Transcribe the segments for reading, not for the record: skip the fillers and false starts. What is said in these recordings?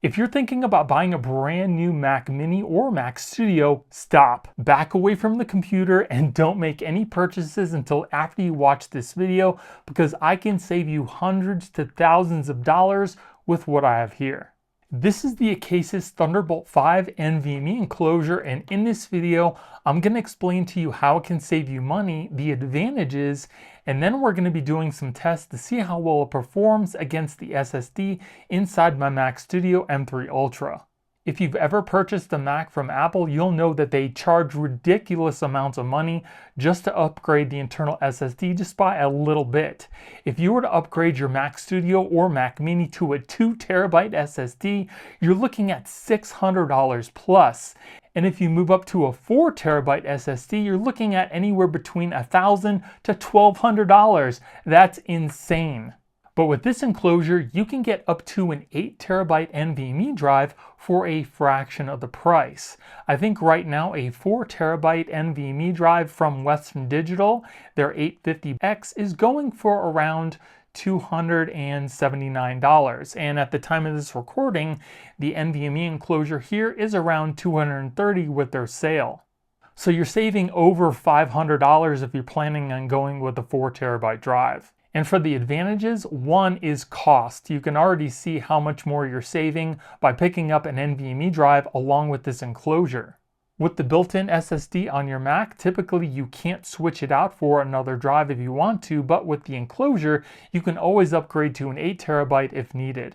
If you're thinking about buying a brand new Mac Mini or Mac Studio, stop, back away from the computer, and don't make any purchases until after you watch this video, because I can save you hundreds to thousands of dollars with what I have here. This is the Acasis Thunderbolt 5 NVMe enclosure, and in this video, I'm going to explain to you how it can save you money, the advantages, and then we're going to be doing some tests to see how well it performs against the SSD inside my Mac Studio M.2 Ultra. If you've ever purchased a Mac from Apple, you'll know that they charge ridiculous amounts of money just to upgrade the internal SSD just by a little bit. If you were to upgrade your Mac Studio or Mac Mini to a 2 terabyte SSD, you're looking at $600 plus. And if you move up to a 4 terabyte SSD, you're looking at anywhere between $1,000 to $1,200. That's insane. But with this enclosure, you can get up to an 8 terabyte NVMe drive for a fraction of the price. I think right now a 4 terabyte NVMe drive from Western Digital, their 850X, is going for around $279. And at the time of this recording, the NVMe enclosure here is around $230 with their sale. So you're saving over $500 if you're planning on going with a 4 terabyte drive. And for the advantages, one is cost. You can already see how much more you're saving by picking up an NVMe drive along with this enclosure. With the built-in SSD on your Mac, typically you can't switch it out for another drive if you want to, but with the enclosure, you can always upgrade to an 8 terabyte if needed.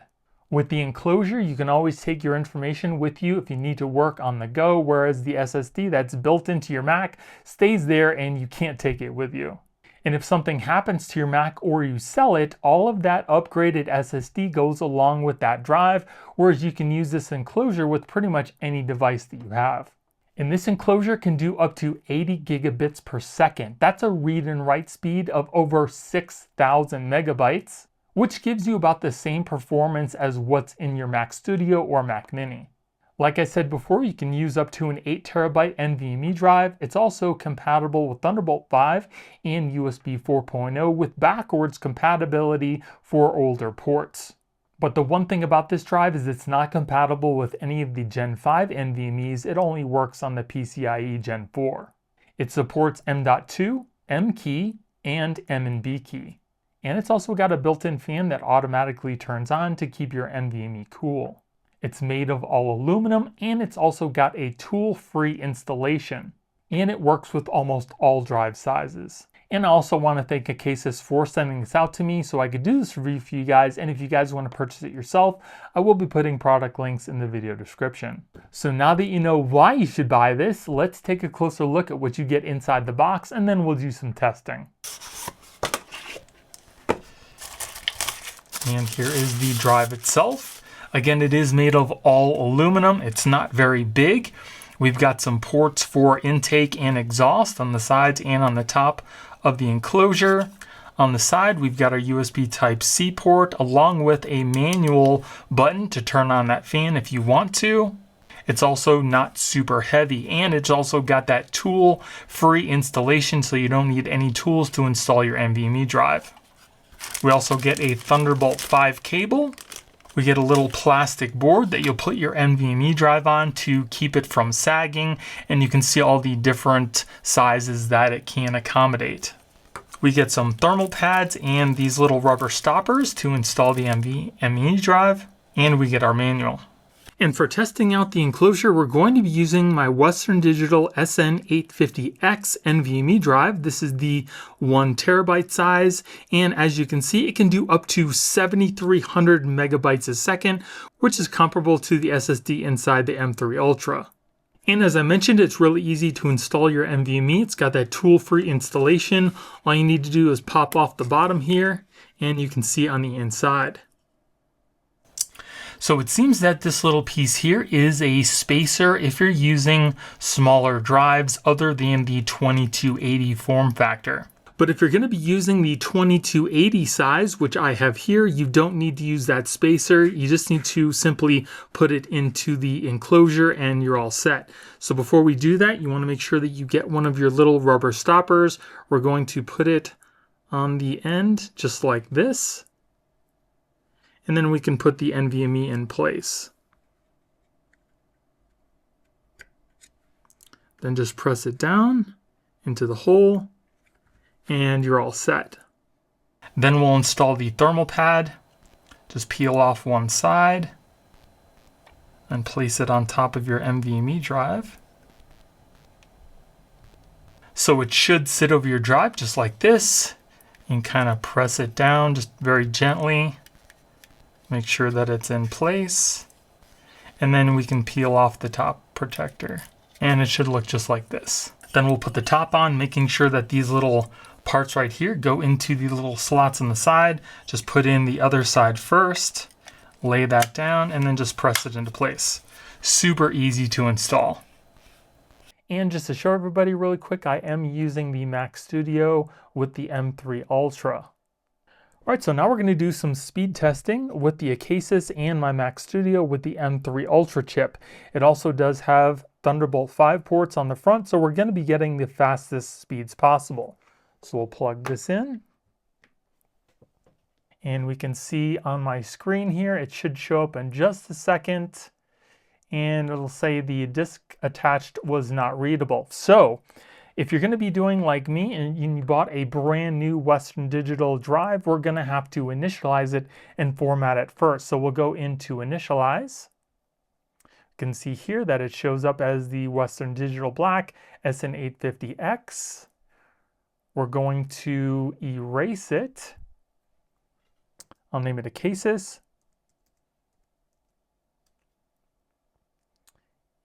With the enclosure, you can always take your information with you if you need to work on the go, whereas the SSD that's built into your Mac stays there and you can't take it with you. And if something happens to your Mac or you sell it, all of that upgraded SSD goes along with that drive, whereas you can use this enclosure with pretty much any device that you have. And this enclosure can do up to 80 gigabits per second. That's a read and write speed of over 6,000 megabytes, which gives you about the same performance as what's in your Mac Studio or Mac Mini. Like I said before, you can use up to an 8 terabyte NVMe drive. It's also compatible with Thunderbolt 5 and USB 4.0 with backwards compatibility for older ports. But the one thing about this drive is it's not compatible with any of the Gen 5 NVMe's. It only works on the PCIe Gen 4. It supports M.2, M key, and M and B key. And it's also got a built-in fan that automatically turns on to keep your NVMe cool. It's made of all aluminum, and it's also got a tool-free installation. And it works with almost all drive sizes. And I also want to thank Acasis for sending this out to me so I could do this review for you guys. And if you guys want to purchase it yourself, I will be putting product links in the video description. So now that you know why you should buy this, let's take a closer look at what you get inside the box, and then we'll do some testing. And here is the drive itself. Again, it is made of all aluminum. It's not very big. We've got some ports for intake and exhaust on the sides and on the top of the enclosure. On the side, we've got our USB Type-C port along with a manual button to turn on that fan if you want to. It's also not super heavy, and it's also got that tool-free installation, so you don't need any tools to install your NVMe drive. We also get a Thunderbolt 5 cable. We get a little plastic board that you'll put your NVMe drive on to keep it from sagging, and you can see all the different sizes that it can accommodate. We get some thermal pads and these little rubber stoppers to install the NVMe drive, and we get our manual. And for testing out the enclosure, we're going to be using my Western Digital SN850X NVMe drive. This is the 1 terabyte size, and as you can see, it can do up to 7,300 megabytes a second, which is comparable to the SSD inside the M.2 Ultra. And as I mentioned, it's really easy to install your NVMe. It's got that tool-free installation. All you need to do is pop off the bottom here, and you can see on the inside. So it seems that this little piece here is a spacer if you're using smaller drives other than the 2280 form factor. But if you're going to be using the 2280 size, which I have here, you don't need to use that spacer. You just need to simply put it into the enclosure and you're all set. So before we do that, you want to make sure that you get one of your little rubber stoppers. We're going to put it on the end just like this. And then we can put the NVMe in place. Then just press it down into the hole and you're all set. Then we'll install the thermal pad. Just peel off one side and place it on top of your NVMe drive. So it should sit over your drive just like this. You can kind of press it down just very gently. Make sure that it's in place. And then we can peel off the top protector. And it should look just like this. Then we'll put the top on, making sure that these little parts right here go into the little slots on the side. Just put in the other side first, lay that down, and then just press it into place. Super easy to install. And just to show everybody really quick, I am using the Mac Studio with the M.2 Ultra. All right, so now we're going to do some speed testing with the Acasis and my Mac Studio with the M.2 Ultra chip. It also does have Thunderbolt 5 ports on the front, so we're going to be getting the fastest speeds possible. So we'll plug this in. And we can see on my screen here, it should show up in just a second. And it'll say the disk attached was not readable. So if you're going to be doing like me and you bought a brand new Western Digital drive, we're going to have to initialize it and format it first. So we'll go into initialize. You can see here that it shows up as the Western Digital Black SN850X. We're going to erase it. I'll name it Acasis.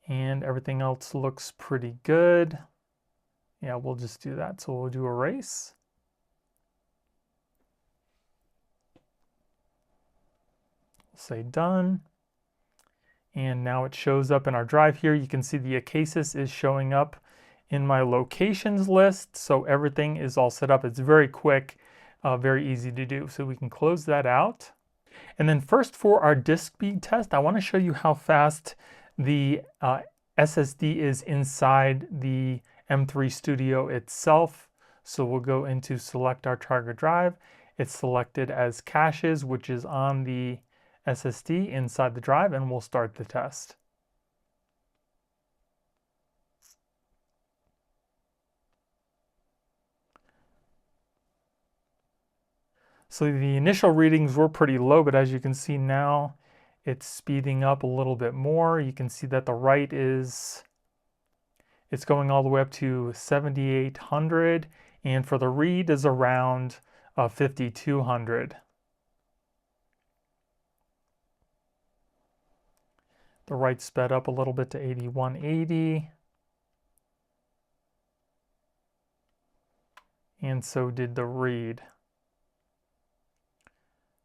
And everything else looks pretty good. Yeah, we'll just do that. So we'll do erase. Say done. And now it shows up in our drive here. You can see the Acasis is showing up in my locations list. So everything is all set up. It's very quick, very easy to do. So we can close that out. And then first for our disk speed test, I want to show you how fast the SSD is inside the M.2 Studio itself. So we'll go into select our target drive. It's selected as caches, which is on the SSD inside the drive, and we'll start the test. So the initial readings were pretty low, but as you can see now, it's speeding up a little bit more. You can see that the write it's going all the way up to 7,800, and for the read is around 5,200. The write sped up a little bit to 8,180. And so did the read.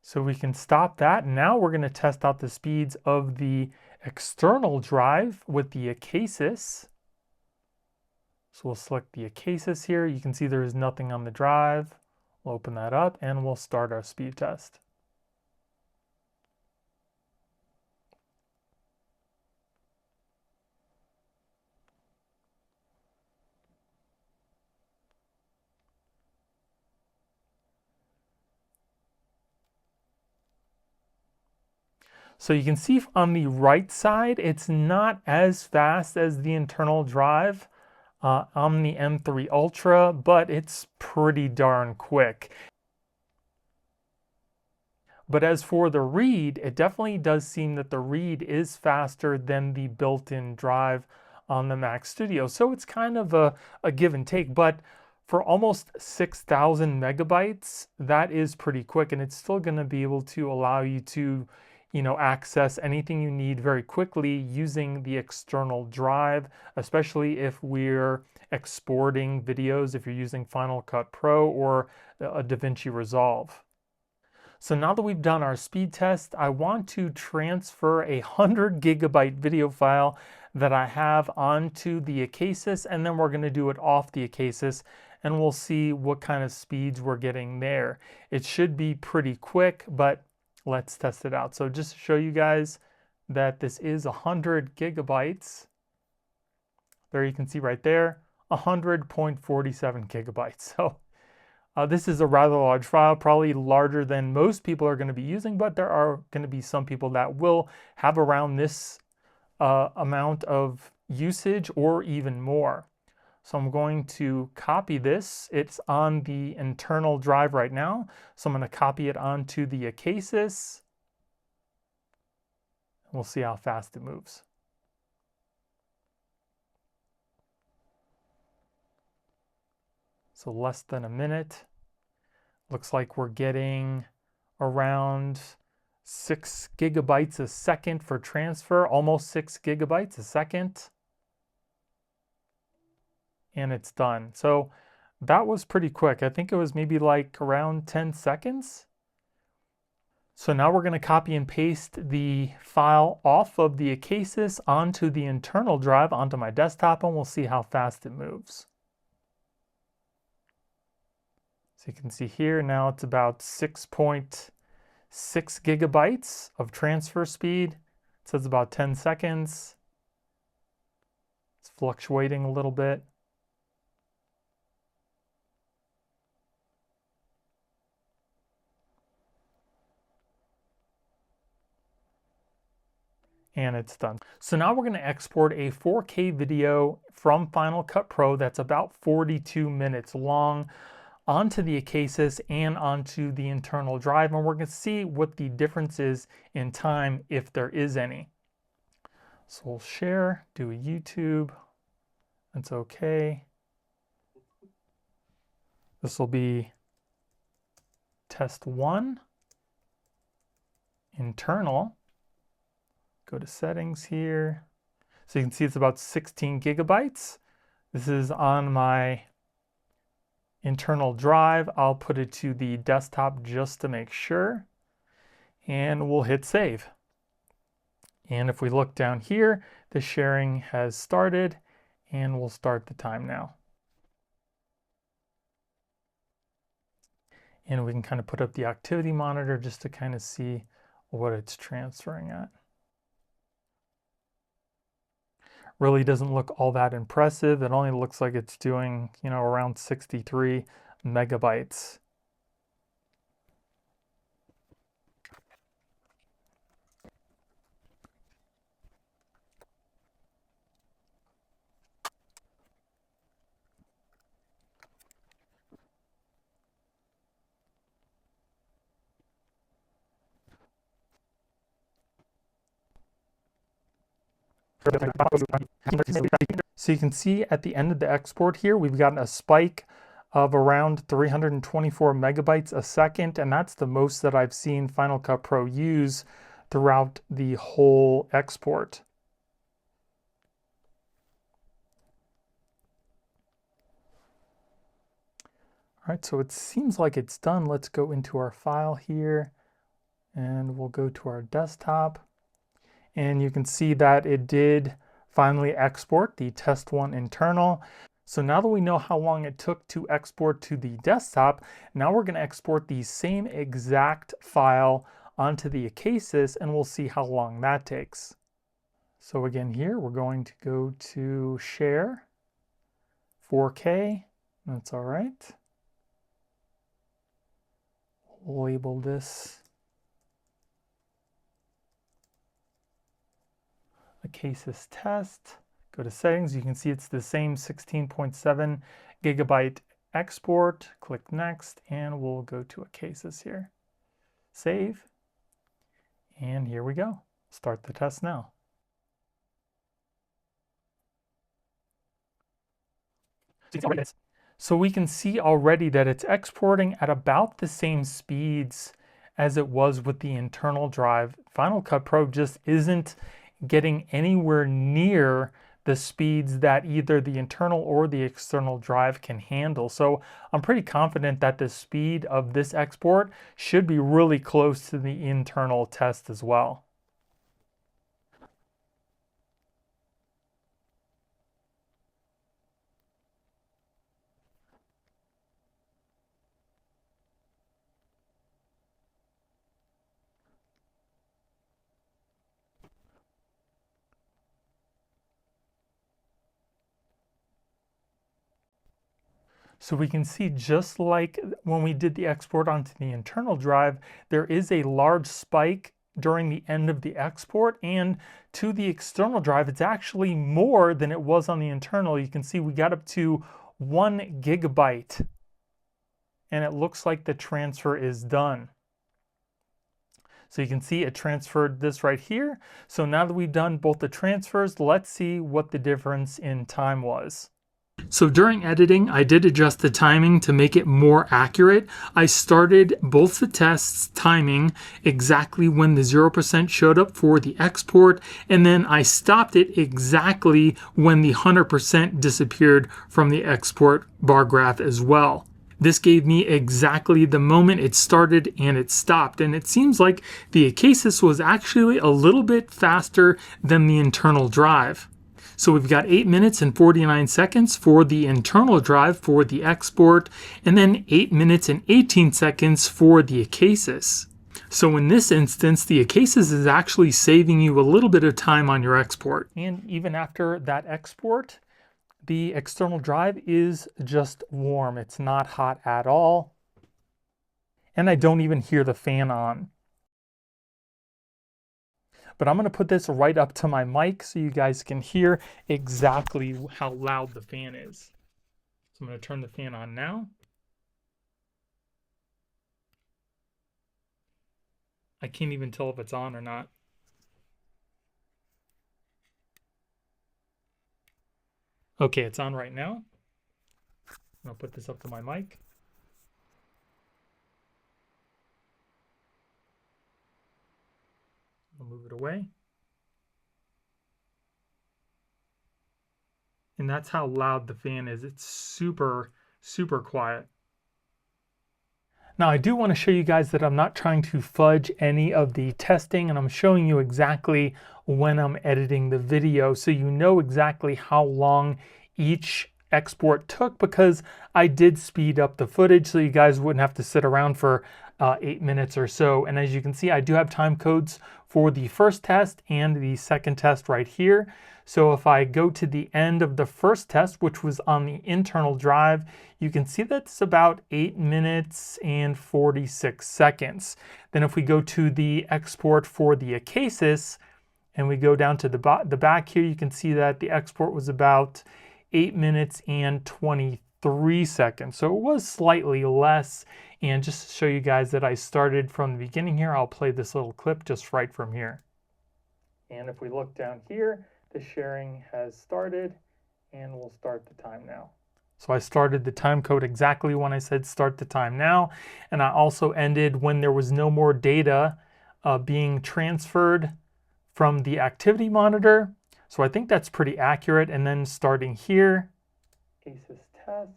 So we can stop that. Now we're going to test out the speeds of the external drive with the Acasis. So we'll select the Acasis here. You can see there is nothing on the drive. We'll open that up and we'll start our speed test. So you can see on the right side, it's not as fast as the internal drive on the M.2 Ultra, but it's pretty darn quick. But as for the read, it definitely does seem that the read is faster than the built-in drive on the Mac Studio. So it's kind of a give and take, but for almost 6,000 megabytes, that is pretty quick, and it's still going to be able to allow you to access anything you need very quickly using the external drive, especially if we're exporting videos, if you're using Final Cut Pro or a DaVinci Resolve. So now that we've done our speed test, I want to transfer a 100 gigabyte video file that I have onto the Acasis, and then we're going to do it off the Acasis, and we'll see what kind of speeds we're getting there. It should be pretty quick, but let's test it out. So just to show you guys that this is 100 gigabytes. There you can see right there, 100.47 gigabytes. So this is a rather large file, probably larger than most people are going to be using, but there are going to be some people that will have around this amount of usage or even more. So I'm going to copy this. It's on the internal drive right now. So I'm going to copy it onto the Acasis. We'll see how fast it moves. So less than a minute. Looks like we're getting around 6 gigabytes a second for transfer, almost 6 gigabytes a second. And it's done. So that was pretty quick. I think it was maybe like around 10 seconds. So now we're going to copy and paste the file off of the Acasis onto the internal drive, onto my desktop, and we'll see how fast it moves. So you can see here now it's about 6.6 gigabytes of transfer speed. It says about 10 seconds. It's fluctuating a little bit. And it's done. So now we're going to export a 4K video from Final Cut Pro that's about 42 minutes long onto the Acasis and onto the internal drive, and we're going to see what the difference is in time, if there is any. So we'll share, do a YouTube, that's okay. This will be test 1, internal. Go to settings here. So you can see it's about 16 gigabytes. This is on my internal drive. I'll put it to the desktop just to make sure. And we'll hit save. And if we look down here, the sharing has started, and we'll start the time now. And we can kind of put up the activity monitor just to kind of see what it's transferring at. Really doesn't look all that impressive. It only looks like it's doing, around 63 megabytes. So you can see at the end of the export here, we've gotten a spike of around 324 megabytes a second, and that's the most that I've seen Final Cut Pro use throughout the whole export. All right, so it seems like it's done. Let's go into our file here, and we'll go to our desktop. And you can see that it did finally export the test 1 internal. So now that we know how long it took to export to the desktop, now we're going to export the same exact file onto the Acasis, and we'll see how long that takes. So again here, we're going to go to share, 4K, that's all right. We'll label this Acasis test. Go to settings. You can see it's the same 16.7 gigabyte export. Click next, and we'll go to Acasis here. Save. And here we go. Start the test now. So we can see already that it's exporting at about the same speeds as it was with the internal drive. Final Cut Pro just isn't getting anywhere near the speeds that either the internal or the external drive can handle. So I'm pretty confident that the speed of this export should be really close to the internal test as well. So we can see, just like when we did the export onto the internal drive, there is a large spike during the end of the export, and to the external drive, it's actually more than it was on the internal. You can see we got up to 1 gigabyte, and it looks like the transfer is done. So you can see it transferred this right here. So now that we've done both the transfers, let's see what the difference in time was. So during editing, I did adjust the timing to make it more accurate. I started both the tests timing exactly when the 0% showed up for the export, and then I stopped it exactly when the 100% disappeared from the export bar graph as well. This gave me exactly the moment it started and it stopped, and it seems like the Acasis was actually a little bit faster than the internal drive. So we've got 8 minutes and 49 seconds for the internal drive for the export, and then 8 minutes and 18 seconds for the Acasis. So in this instance, the Acasis is actually saving you a little bit of time on your export. And even after that export, the external drive is just warm. It's not hot at all. And I don't even hear the fan on. But I'm going to put this right up to my mic so you guys can hear exactly how loud the fan is. So I'm going to turn the fan on now. I can't even tell if it's on or not. Okay, it's on right now. I'll put this up to my mic. I'll move it away. And that's how loud the fan is. It's super, super quiet. Now I do want to show you guys that I'm not trying to fudge any of the testing, and I'm showing you exactly when I'm editing the video so you know exactly how long each export took, because I did speed up the footage so you guys wouldn't have to sit around for 8 minutes or so. And as you can see, I do have time codes for the first test and the second test right here. So if I go to the end of the first test, which was on the internal drive, you can see that's about 8 minutes and 46 seconds. Then if we go to the export for the Acasis and we go down to the back here, you can see that the export was about 8 minutes and 23 seconds. So it was slightly less. And just to show you guys that I started from the beginning here, I'll play this little clip just right from here. And if we look down here, the sharing has started, and we'll start the time now. So I started the time code exactly when I said start the time now, and I also ended when there was no more data being transferred from the activity monitor. So I think that's pretty accurate. And then starting here, Acasis test,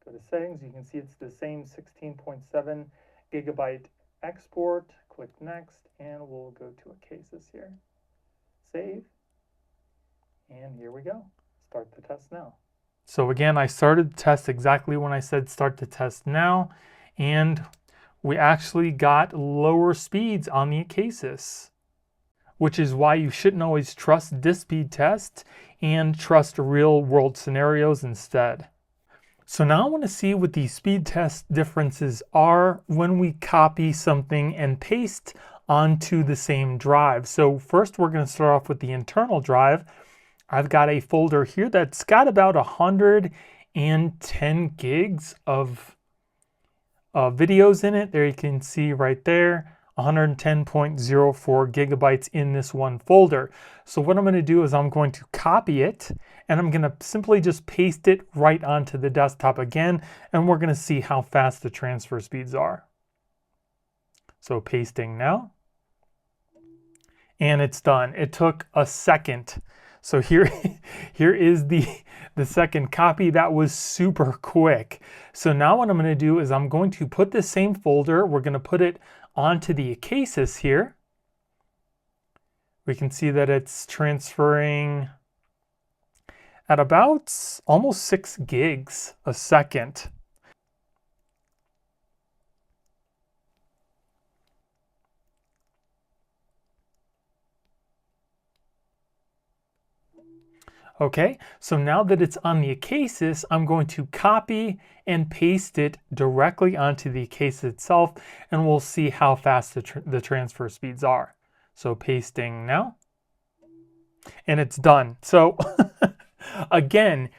go to settings, you can see it's the same 16.7 gigabyte export. Click next, and we'll go to Acasis here. Save. And here we go. Start the test now. So again, I started the test exactly when I said start the test now, and we actually got lower speeds on the Acasis, which is why you shouldn't always trust disk speed tests and trust real world scenarios instead. So now I want to see what the speed test differences are when we copy something and paste onto the same drive. So first we're going to start off with the internal drive. I've got a folder here that's got about 110 gigs of videos in it. There you can see right there, 110.04 gigabytes in this one folder. So what I'm going to do is I'm going to copy it, and I'm going to simply just paste it right onto the desktop again, and we're going to see how fast the transfer speeds are. So pasting now. And it's done. It took a second. So here is the second copy. That was super quick. So now what I'm going to do is I'm going to put the same folder. We're going to put it onto the Acasis here. We can see that it's transferring at about almost 6 gigs a second. Okay, so now that it's on the Acasis, I'm going to copy and paste it directly onto the Acasis itself, and we'll see how fast the transfer speeds are. So pasting now, and it's done. So again,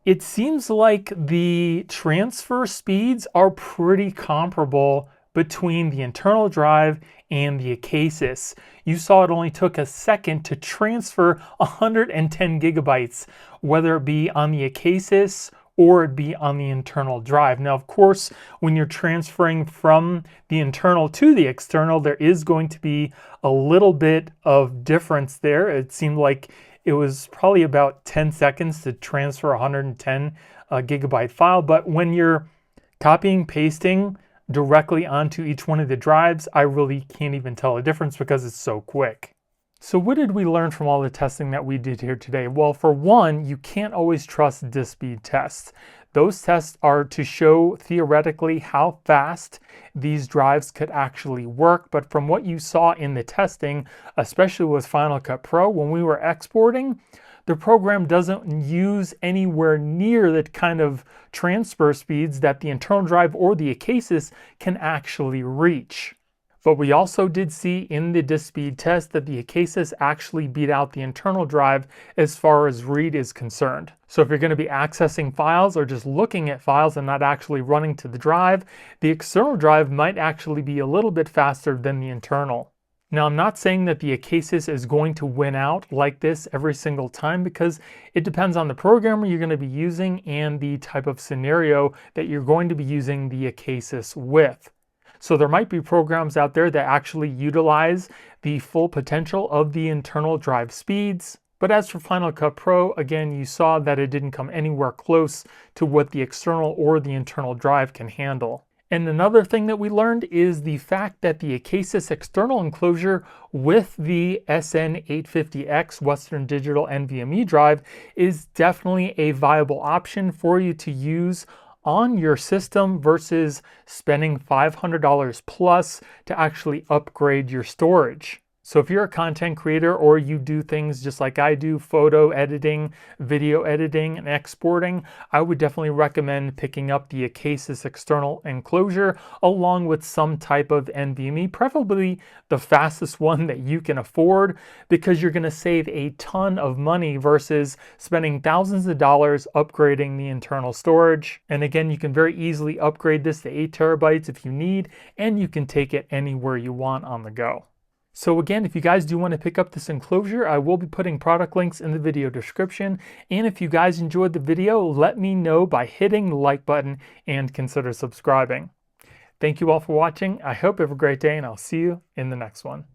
it seems like the transfer speeds are pretty comparable between the internal drive and the Acasis. You saw it only took a second to transfer 110 gigabytes, whether it be on the Acasis or it be on the internal drive. Now, of course, when you're transferring from the internal to the external, there is going to be a little bit of difference there. It seemed like it was probably about 10 seconds to transfer a 110 gigabyte file, but when you're copying, pasting directly onto each one of the drives, I really can't even tell a difference because it's so quick. So what did we learn from all the testing that we did here today? Well, for one, you can't always trust disk speed tests. Those tests are to show theoretically how fast these drives could actually work, but from what you saw in the testing, especially with Final Cut Pro, when we were exporting, the program doesn't use anywhere near the kind of transfer speeds that the internal drive or the Acasis can actually reach. But we also did see in the disk speed test that the Acasis actually beat out the internal drive as far as read is concerned. So if you're going to be accessing files or just looking at files and not actually running to the drive, the external drive might actually be a little bit faster than the internal. Now, I'm not saying that the Acasis is going to win out like this every single time because it depends on the programmer you're going to be using and the type of scenario that you're going to be using the Acasis with. So there might be programs out there that actually utilize the full potential of the internal drive speeds. But as for Final Cut Pro, again, you saw that it didn't come anywhere close to what the external or the internal drive can handle. And another thing that we learned is the fact that the Acasis external enclosure with the SN850X Western Digital NVMe drive is definitely a viable option for you to use on your system versus spending $500 plus to actually upgrade your storage. So if you're a content creator or you do things just like I do, photo editing, video editing, and exporting, I would definitely recommend picking up the Acasis external enclosure along with some type of NVMe, preferably the fastest one that you can afford, because you're going to save a ton of money versus spending thousands of dollars upgrading the internal storage. And again, you can very easily upgrade this to 8 terabytes if you need, and you can take it anywhere you want on the go. So again, if you guys do want to pick up this enclosure, I will be putting product links in the video description. And if you guys enjoyed the video, let me know by hitting the like button and consider subscribing. Thank you all for watching. I hope you have a great day, and I'll see you in the next one.